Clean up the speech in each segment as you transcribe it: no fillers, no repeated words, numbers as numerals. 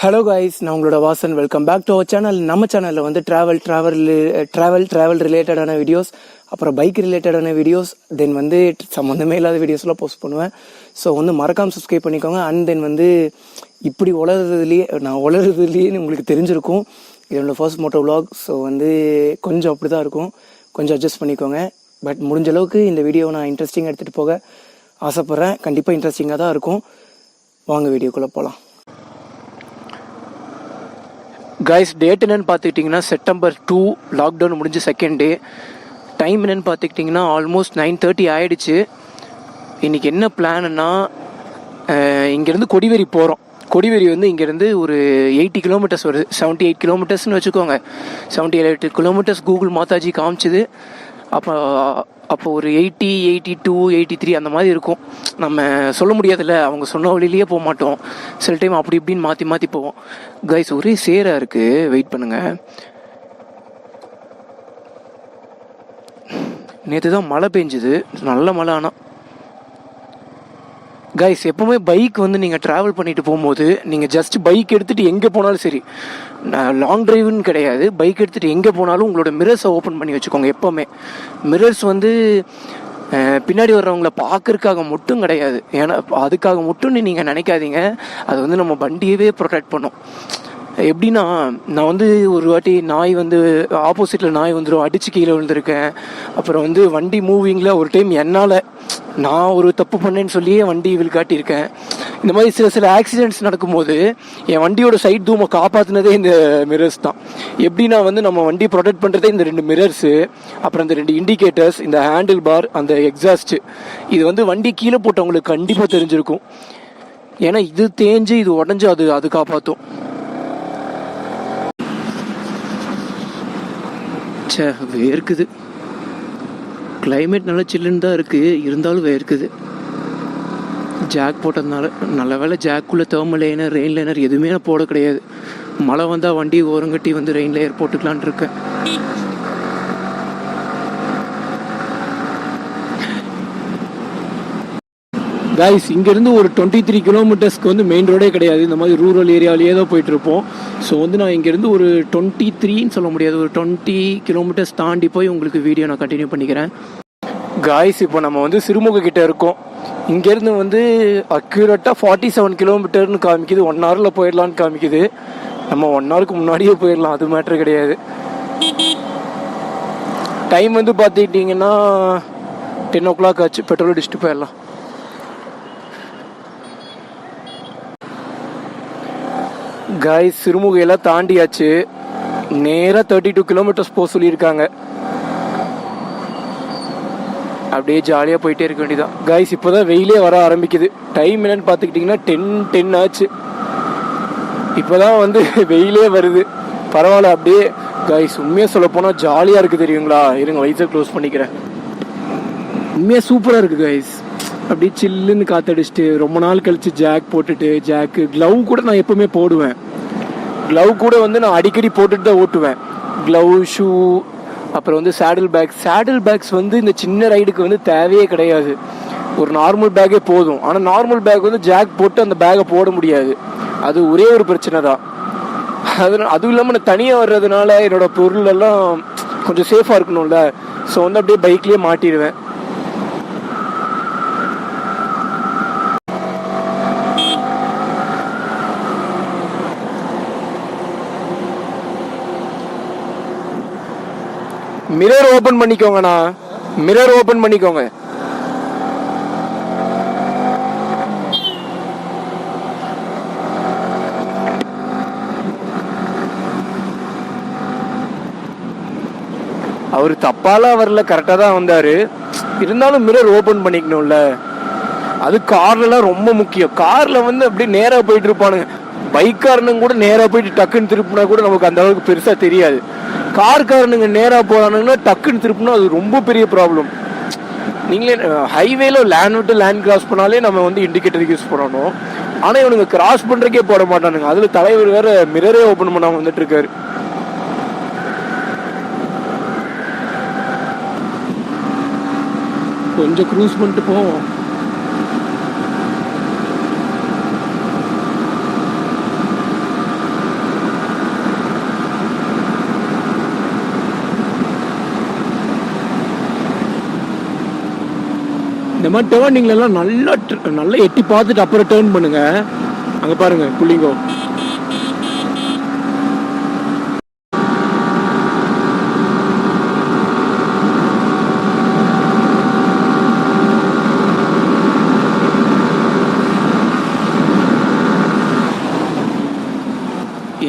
Hello guys, நான் உங்களோட Vasan. Welcome back to our channel. நம்ம சேனலில் வந்து ட்ராவல் ரிலேட்டடான வீடியோஸ், அப்புறம் பைக் ரிலேட்டடான வீடியோஸ், தென் வந்து சம்மந்தமே இல்லாத வீடியோஸ்லாம் போஸ்ட் பண்ணுவேன். ஸோ வந்து மறக்காமல் சப்ஸ்கிரைப் பண்ணிக்கோங்க. அண்ட் தென் வந்து இப்படி உளறதுலேயே உங்களுக்கு தெரிஞ்சிருக்கும், என்னோடய ஃபர்ஸ்ட் மோட்டோ விலாக். ஸோ வந்து கொஞ்சம் அப்படி தான் இருக்கும், கொஞ்சம் அட்ஜஸ்ட் பண்ணிக்கோங்க. பட் முடிஞ்ச அளவுக்கு இந்த வீடியோவை நான் இன்ட்ரெஸ்டிங்காக எடுத்துகிட்டு போக ஆசைப்பட்றேன். கண்டிப்பாக இன்ட்ரெஸ்டிங்காக தான் இருக்கும். வாங்க வீடியோக்குள்ளே போகலாம். கைஸ், டேட் என்னென்னு பார்த்துக்கிட்டிங்கன்னா செப்டம்பர் 2, லாக்டவுன் முடிஞ்சு செகண்ட் டே. டைம் என்னென்னு பார்த்துக்கிட்டிங்கன்னா ஆல்மோஸ்ட் 9:30 ஆகிடுச்சு. இன்றைக்கி என்ன பிளான்னா, இங்கேருந்து கொடிவேரி போகிறோம். கொடிவேரி வந்து இங்கேருந்து ஒரு 80 கிலோமீட்டர்ஸ் வருது, 78 கிலோமீட்டர்ஸ்னு வச்சுக்கோங்க. 78 கிலோமீட்டர்ஸ் கூகுள் மாதாஜி காமிச்சிது. அப்போ ஒரு 80, 82, 83 அந்த மாதிரி இருக்கும். நம்ம சொல்ல முடியாதுல்ல, அவங்க சொன்ன வழியிலேயே போக மாட்டோம். சில டைம் அப்படி இப்படின்னு மாற்றி போவோம். கைஸ், ஒரே சேராக இருக்குது, வெயிட் பண்ணுங்கள். நேற்று தான் மழை பெஞ்சுது, நல்ல மழை. ஆனால் கைஸ், எப்போவுமே பைக் வந்து நீங்கள் ட்ராவல் பண்ணிட்டு போகும்போது நீங்கள் ஜஸ்ட் பைக் எடுத்துகிட்டு எங்கே போனாலும் சரி, லாங் டிரைவுன்னு கிடையாது, பைக் எடுத்துகிட்டு எங்கே போனாலும் உங்களோட மிரர்ஸை ஓப்பன் பண்ணி வச்சுக்கோங்க. எப்போவுமே மிரர்ஸ் வந்து பின்னாடி வர்றவங்கள பார்க்கறதுக்காக மட்டும் கிடையாது, ஏன்னா அதுக்காக மட்டும்னு நீங்கள் நினைக்காதீங்க. அது வந்து நம்ம வண்டியவே ப்ரொடெக்ட் பண்ணும். எப்படின்னா, நான் வந்து ஒரு வாட்டி நாய் வந்து ஆப்போசிட்டில் நாய் வந்துடும், அடித்து கீழே விழுந்திருக்கேன். அப்புறம் வந்து வண்டி மூவிங்கில் ஒரு டைம் நான் ஒரு தப்பு பண்ணேன்னு சொல்லியே வண்டி காட்டியிருக்கேன். இந்த மாதிரி சில ஆக்சிடென்ட்ஸ் நடக்கும்போது என் வண்டியோட சைட் தூமை காப்பாற்றினதே இந்த மிரர்ஸ் தான். எப்படின்னா வந்து நம்ம வண்டி ப்ரொடெக்ட் பண்ணுறதே இந்த 2 மிரர்ஸு, அப்புறம் இந்த 2 இண்டிகேட்டர்ஸ், இந்த ஹேண்டில் பார், அந்த எக்ஸாஸ்ட்டு. இது வந்து வண்டி கீழே போட்டவங்களுக்கு கண்டிப்பாக தெரிஞ்சிருக்கும். ஏன்னா இது தேஞ்சு இது உடஞ்சி அது காப்பாற்றும். வேர்க்குது. கிளைமேட் நல்லா சில்லுன்னு தான் இருக்குது, இருந்தாலும் வேர்க்குது. ஜாக் போட்டதுனால நல்ல வேலை. ஜாக்குள்ளே தேர்மல் லைனர், ரெயின் லைனர் எதுவுமே நான் போட கிடையாது. மழை வந்தால் வண்டி ஓரங்கட்டி வந்து ரெயின் லேயர் போட்டுக்கலான் இருக்கேன். கைஸ், இங்கேருந்து ஒரு 23 கிலோமீட்டர்ஸ்க்கு வந்து மெயின் ரோடே கிடையாது, இந்த மாதிரி ரூரல் ஏரியாவிலேயே தான் போயிட்டுருப்போம். ஸோ வந்து நான் இங்கேருந்து ஒரு 23ன்னு சொல்ல முடியாது, ஒரு 20 கிலோமீட்டர்ஸ் தாண்டி போய் உங்களுக்கு வீடியோ நான் கண்டினியூ பண்ணிக்கிறேன். கைஸ், இப்போ நம்ம வந்து சிறுமுக கிட்டே இருக்கோம். இங்கேருந்து வந்து அக்யூரேட்டாக 47 கிலோமீட்டர்னு காமிக்குது. 1 ஹவரில் போயிடலான்னு காமிக்குது. நம்ம 1 ஹவருக்கு முன்னாடியே போயிடலாம், அது மேட்ரு கிடையாது. டைம் வந்து பார்த்துக்கிட்டிங்கன்னா 10 o'clock ஆச்சு. பெட்ரோல் அடிச்சுட்டு போயிடலாம். கைஸ், சிறுமுகையெல்லாம் தாண்டியாச்சு. நேராக 32 கிலோமீட்டர்ஸ் போக சொல்லியிருக்காங்க. அப்படியே ஜாலியாக போயிட்டே இருக்க வேண்டியதான். கைஸ், இப்போ தான் வெயிலே வர ஆரம்பிக்குது. டைம் என்னன்னு பார்த்துக்கிட்டிங்கன்னா 10 ஆச்சு. இப்போ தான் வந்து வெயிலே வருது. பரவாயில்ல. அப்படியே கைஸ், உண்மையாக சொல்ல போனால் ஜாலியாக இருக்குது, தெரியுங்களா? இருங்க, வயசை க்ளோஸ் பண்ணிக்கிறேன். உண்மையாக சூப்பராக இருக்குது கைஸ். அப்படியே சில்லுன்னு காற்றடிச்சிட்டு ரொம்ப நாள் கழிச்சு ஜாக் போட்டுட்டு, க்ளவ் கூட நான் எப்போவுமே போடுவேன். க்ளவ் கூட வந்து நான் அடிக்கடி போட்டுட்டு தான் ஓட்டுவேன். க்ளவ், ஷூ, அப்புறம் வந்து சேடில் பேக்ஸ் வந்து இந்த சின்ன ரைடுக்கு வந்து தேவையே கிடையாது. ஒரு நார்மல் பேக்கே போதும். ஆனால் நார்மல் பேக் வந்து ஜாக் போட்டு அந்த பேக்கை போட முடியாது. அது ஒரே ஒரு பிரச்சனை தான். அதுவும் இல்லாமல் நான் தனியாக வர்றதுனால என்னோட பொருள் எல்லாம் கொஞ்சம் சேஃபாக இருக்கணும்ல. ஸோ வந்து அப்படியே பைக்லேயே மாட்டிடுவேன். மிரர் ஓபன் பண்ணிக்கோங்கண்ணா, மிரர் ஓபன் பண்ணிக்கோங்க. அவரு தப்பாலாம் வரல, கரெக்டாக தான் வந்தாரு. இருந்தாலும் மிரர் ஓபன் பண்ணிக்கணும்ல. அது கார்லாம் ரொம்ப முக்கியம். கார்ல வந்து அப்படியே நேராக போயிட்டு இருப்பானுங்க. பைக்காரனுங்க கூட நேராக போயிட்டு டக்குன்னு திருப்பினா கூட நமக்கு அந்த அளவுக்கு பெருசாக தெரியாது. கார்காரனுங்க நேராக போகிறானுங்கன்னா டக்குன்னு திருப்பினா அது ரொம்ப பெரிய ப்ராப்ளம். நீங்களே ஹைவேல லேண்ட் விட்டு லேண்ட் கிராஸ் பண்ணாலே நம்ம வந்து இண்டிகேட்டர் யூஸ் பண்ணணும். ஆனால் இவனுங்க கிராஸ் பண்ணுறக்கே போட மாட்டானுங்க. அதில் தலைவர் வேற மிரரே ஓப்பன் பண்ணாமல் வந்துட்டு இருக்காரு. கொஞ்சம் க்ரூஸ் பண்ணிட்டு போவோம். மாதிரி டேர்னிங்லாம் நல்லா நல்லா எட்டி பார்த்துட்டு அப்புறம் டேர்ன் பண்ணுங்க. அங்கே பாருங்க புள்ளிங்கோ.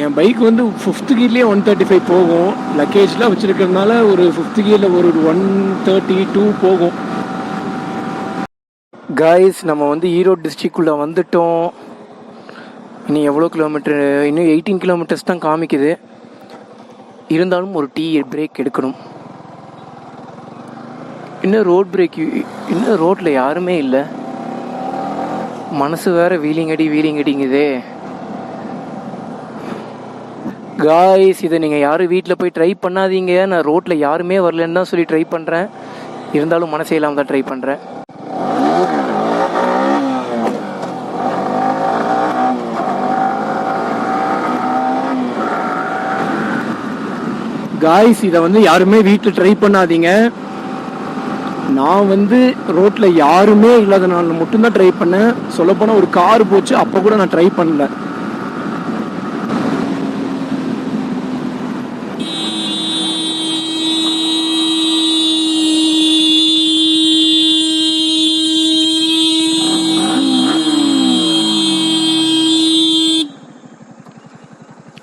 என் பைக் வந்து 5th கியர்லேயே 135 போகும். லக்கேஜ்லாம் வச்சுருக்கிறதுனால ஒரு 5th கியரில் ஒரு 132 போகும். காய்ஸ், நம்ம வந்து ஈரோடு டிஸ்ட்ரிக்குள்ளே வந்துட்டோம். இனி எவ்வளோ கிலோமீட்டர்? இன்னும் 18 கிலோமீட்டர்ஸ் தான் காமிக்குது. இருந்தாலும் ஒரு டீ பிரேக் எடுக்கணும். இன்னும் ரோட் பிரேக், இன்னும் ரோட்டில் யாருமே இல்லை. மனசு வேறு வீலிங் அடிங்குதே. காய்ஸ், இதை நீங்கள் யாரும் வீட்டில் போய் ட்ரை பண்ணாதீங்க. நான் ரோட்டில் யாருமே வரலன்னு தான் சொல்லி ட்ரை பண்ணுறேன். இருந்தாலும் மனசே இல்லாமல் தான் ட்ரை பண்ணுறேன். காய்ஸ், இதை வந்து யாருமே வீட்டில் ட்ரை பண்ணாதீங்க. நான் வந்து ரோட்டில் யாருமே இல்லாதனால மட்டும்தான் ட்ரை பண்ணேன். சொல்லப்போனால் ஒரு கார் போச்சு, அப்போ கூட நான் ட்ரை பண்ணல.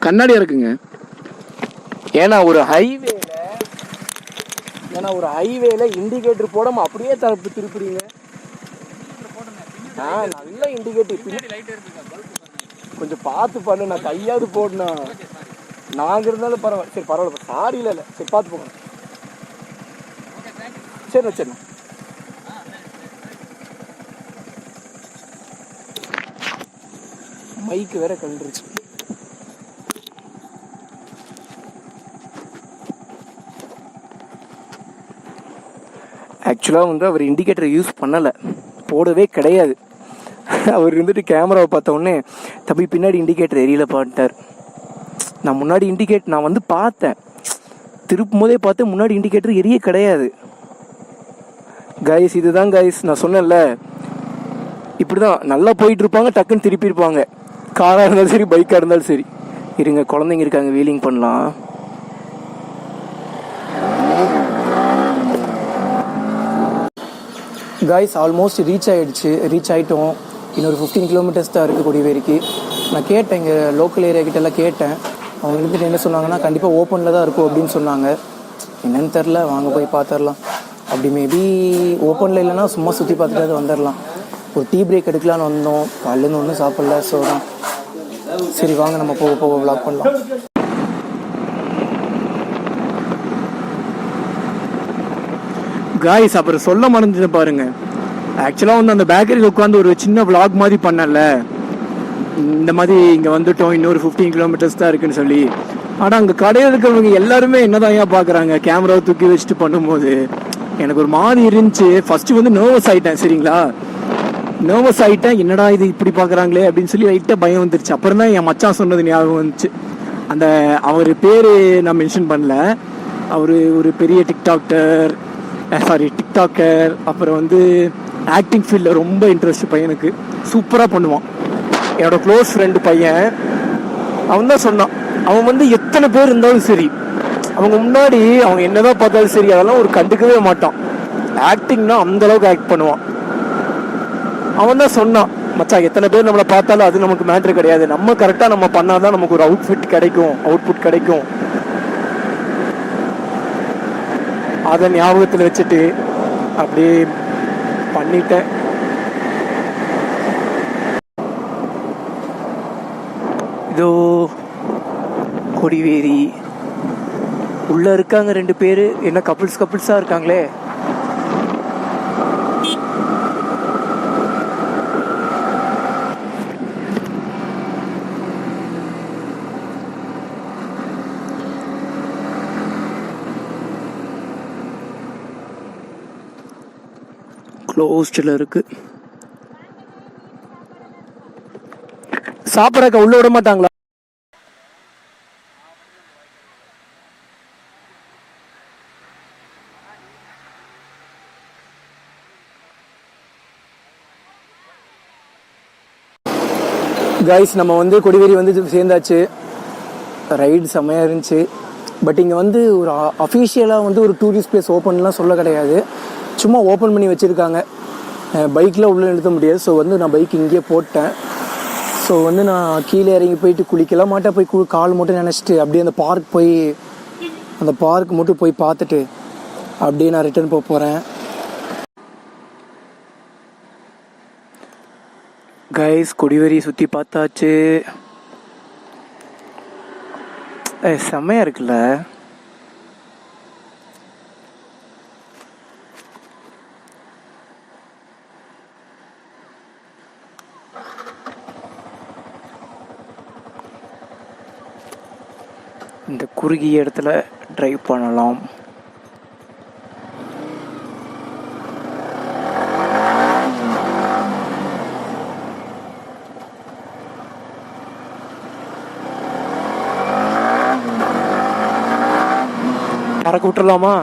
கண்ணாடியா இருக்குங்க. ஏன்னா ஒரு ஹைவேல இண்டிகேட்டர் போடாம அப்படியே திருப்புறீங்க. நல்ல இண்டிகேட்டர் கொஞ்சம் பார்த்து பண்ணு. நான் கையாவது போடணும். நாங்க இருந்தாலும் பரவாயில்ல. சரி பரவாயில்ல, சாரி இல்லை. சரி பார்த்து போகணும். சரிண்ணா. மைக்கு வேற கண்டுருச்சு. ஆக்சுவலாக வந்து அவர் இண்டிகேட்டர் யூஸ் பண்ணலை, போடவே கிடையாது. அவர் இருந்துட்டு கேமராவை பார்த்த உடனே தம்பி பின்னாடி இண்டிகேட்டர் எரியல பாட்டார். நான் முன்னாடி நான் வந்து பார்த்தேன், திருப்பும் போதே பார்த்தேன் முன்னாடி இண்டிகேட்டர் எரிய கிடையாது. கைஸ், இதுதான் கைஸ் நான் சொன்னேன்ல, இப்படி தான் நல்லா போயிட்டு இருப்பாங்க, டக்குன்னு திருப்பியிருப்பாங்க. காராக இருந்தாலும் சரி, பைக்காக இருந்தாலும் சரி. இருங்க, குழந்தைங்க இருக்காங்க, வீலிங் பண்ணலாம். காய்ஸ், ஆல்மோஸ்ட் ரீச் ஆகிட்டோம். இன்னொரு 15 கிலோமீட்டர்ஸ் தான் இருக்குது கொடிவேரிக்கு. நான் கேட்டேன், இங்கே லோக்கல் ஏரியா கிட்டலாம் கேட்டேன். அவங்க இருந்துட்டு என்ன சொன்னாங்கன்னா, கண்டிப்பாக ஓப்பனில் தான் இருக்கும் அப்படின்னு சொன்னாங்க. என்னன்னு தெரில, வாங்க போய் பார்த்துடலாம். அப்படி மேபி ஓப்பனில் இல்லைன்னா சும்மா சுற்றி பார்த்துட்டு வந்துடலாம். ஒரு டீ பிரேக் எடுக்கலான்னு வந்தோம், காலையிலேருந்து ஒன்றும் சாப்பிடல. ஸோ தான் சரி வாங்க நம்ம போக விளாக் பண்ணலாம். காய்ஸ், அப்புறம் சொல்ல மறந்துட்டு பாருங்க. ஆக்சுவலாக வந்து அந்த பேக்கரியில் உட்காந்து ஒரு சின்ன விளாக் மாதிரி பண்ணல, இந்த மாதிரி இங்கே வந்துட்டோம், இன்னொரு 15 கிலோமீட்டர்ஸ் தான் இருக்குன்னு சொல்லி. ஆனால் அங்கே கடையில் இருக்கிறவங்க எல்லாருமே என்னதான் ஏன் பார்க்குறாங்க, கேமராவை தூக்கி வச்சுட்டு பண்ணும்போது எனக்கு ஒரு மாதிரி இருந்துச்சு. ஃபர்ஸ்ட் வந்து நர்வஸ் ஆகிட்டேன். சரிங்களா, நர்வஸ் ஆகிட்டேன். என்னடா இது இப்படி பார்க்குறாங்களே அப்படின்னு சொல்லி லைட்டாக பயம் வந்துருச்சு. அப்புறம் தான் என் மச்சான் சொன்னது ஞாபகம் வந்துச்சு. அந்த அவர் பேர் நான் மென்ஷன் பண்ணல. அவர் ஒரு பெரிய டிக்டாக்கர். அப்புறம் வந்து ஆக்டிங் ஃபீல்டில் ரொம்ப இன்ட்ரெஸ்ட் பையனுக்கு, சூப்பராக பண்ணுவான். என்னோட க்ளோஸ் ஃப்ரெண்டு பையன், அவன் தான் சொன்னான், அவன் வந்து எத்தனை பேர் இருந்தாலும் சரி, அவங்க முன்னாடி அவங்க என்னதான் பார்த்தாலும் சரி, அதெல்லாம் ஒரு கண்டுக்கவே மாட்டான். ஆக்டிங்னா அந்த அளவுக்கு ஆக்ட் பண்ணுவான். அவன் தான் சொன்னான், மச்சான் எத்தனை பேர் நம்மளை பார்த்தாலும் அது நமக்கு மேட்ரு கிடையாது, நம்ம கரெக்டாக நம்ம பண்ணாதான் நமக்கு ஒரு அவுட்புட் கிடைக்கும். அதை ஞாபகத்தில் வச்சுட்டு அப்படியே பண்ணிட்டேன். இதோ கொடிவேரி உள்ள இருக்காங்க 2 பேரு. என்ன கப்புள்ஸா இருக்காங்களே. க்ளோஸ்டில் இருக்கு. சாப்பிட்றக்க உள்ள விட மாட்டாங்களா? கைஸ் நம்ம வந்து கொடிவேரி வந்து சேர்ந்தாச்சு. ரைடு செம்மையாக இருந்துச்சு. பட் இங்கே வந்து ஒரு அஃபிஷியலாக வந்து ஒரு டூரிஸ்ட் பிளேஸ் ஓப்பன்லாம் சொல்ல கிடையாது, சும்மா ஓப்பன் பண்ணி வச்சுருக்காங்க. பைக்கில் உள்ளே நிறுத்த முடியாது. ஸோ வந்து நான் பைக் இங்கேயே போட்டேன். ஸோ வந்து நான் கீழே இறங்கி போயிட்டு குளிக்கலாம் மாட்டேன், போய் கால் மட்டும் நினச்சிட்டு அப்படியே அந்த பார்க் மட்டும் போய் பார்த்துட்டு அப்படியே நான் ரிட்டர்ன் போக போகிறேன். கைஸ் கொடிவேரி சுற்றி பார்த்தாச்சு. செம்மையாக இருக்குல்ல. இந்த குறுகிய இடத்துல டிரைவ் பண்ணலாம். பறக்க விட்டுறலாமா?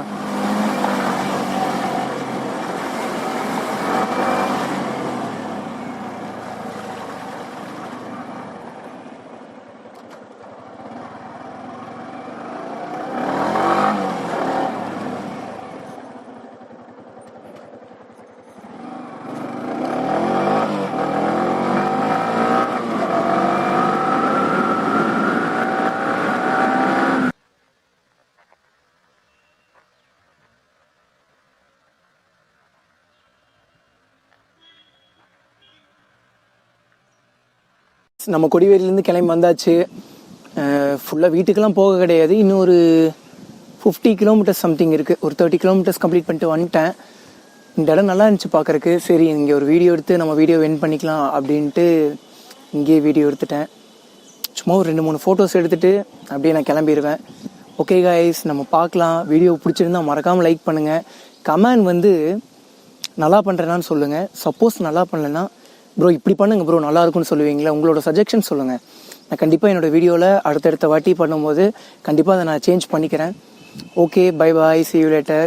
நம்ம கொடிவேரியிலேருந்து கிளம்பி வந்தாச்சு. ஃபுல்லாக வீட்டுக்கெல்லாம் போக கிடையாது, இன்னும் ஒரு 50 கிலோமீட்டர்ஸ் சம்திங் இருக்குது. ஒரு 30 கிலோமீட்டர்ஸ் கம்ப்ளீட் பண்ணிட்டு வந்துட்டேன். இந்த இடம் நல்லா இருந்துச்சு பார்க்குறக்கு. சரி இங்கே ஒரு வீடியோ எடுத்து நம்ம வீடியோ எண்ட் பண்ணிக்கலாம் அப்படின்ட்டு இங்கேயே வீடியோ எடுத்துட்டேன். சும்மா ஒரு 2-3 ஃபோட்டோஸ் எடுத்துகிட்டு அப்படியே நான் கிளம்பிடுவேன். ஓகே காய்ஸ், நம்ம பார்க்கலாம். வீடியோ பிடிச்சிருந்தா மறக்காமல் லைக் பண்ணுங்கள். கமெண்ட் வந்து நல்லா பண்ணுறேனான்னு சொல்லுங்கள். சப்போஸ் நல்லா பண்ணலன்னா ப்ரோ இப்படி பண்ணுங்க ப்ரோ நல்லா இருக்கும்னு சொல்லுவீங்களா, உங்களோட சஜஷன் சொல்லுங்கள். நான் கண்டிப்பாக என்னோடய வீடியோவில் அடுத்தடுத்த வாட்டி பண்ணும்போது கண்டிப்பாக அதை நான் சேஞ்ச் பண்ணிக்கிறேன். Okay, bye bye, see you later.